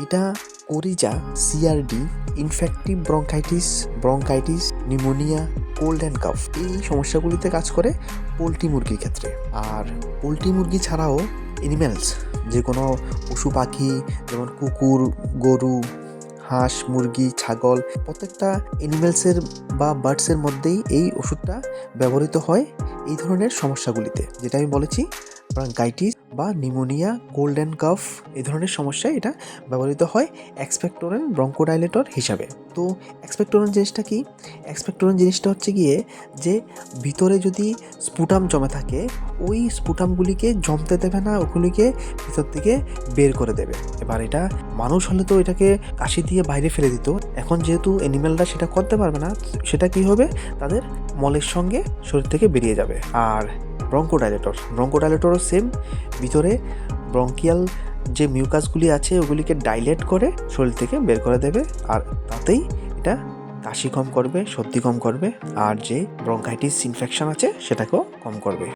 এটা coryza, CRD, infective bronchitis, pneumonia, cold and cough এই সমস্যাগুলিতে কাজ করে পোলট্রি মুরগির ক্ষেত্রে। আর পোলট্রি মুরগি ছাড়াও এনিম্যালস, যে কোনো পশু পাখি যেমন কুকুর, গরু, হাঁস, মুরগি, ছাগল, প্রত্যেকটা এনিম্যালসের বা বার্ডসের মধ্যেই এই ওষুধটা ব্যবহৃত হয় এই ধরনের সমস্যাগুলিতে, যেটা আমি বলেছি ব্রঙ্কাইটিস বা নিউমোনিয়া, কোল্ড অ্যান্ড কাফ এই ধরনের সমস্যায় এটা ব্যবহৃত হয় এক্সপেক্টোরেন্ট ব্রঙ্কোডাইলেটর হিসাবে। তো এক্সপেক্টোরেন্ট জিনিসটা কি? এক্সপেক্টোরেন্ট জিনিসটা হচ্ছে গিয়ে যে ভিতরে যদি স্পুটাম জমে থাকে, ওই স্পুটামগুলিকে জমতে দেবে না, ওগুলিকে ভিতর থেকে বের করে দেবে। এবার এটা মানুষ হলে তো এটাকে কাশি দিয়ে বাইরে ফেলে দিত, এখন যেহেতু অ্যানিম্যালরা সেটা করতে পারবে না, সেটা কি হবে, তাদের মলের সঙ্গে শরীর থেকে বেরিয়ে যাবে। আর ব্রঙ্কোডাইলেটরও সেম, ভিতরে ব্রঙ্কিয়াল যে মিউকাসগুলি আছে ওগুলিকে ডাইলেট করে শরীর থেকে বের করে দেবে, আর তাতেই এটা কাশি কম করবে, সর্দি কম করবে, আর যে ব্রঙ্কাইটিস ইনফেকশন আছে সেটাকেও কম করবে।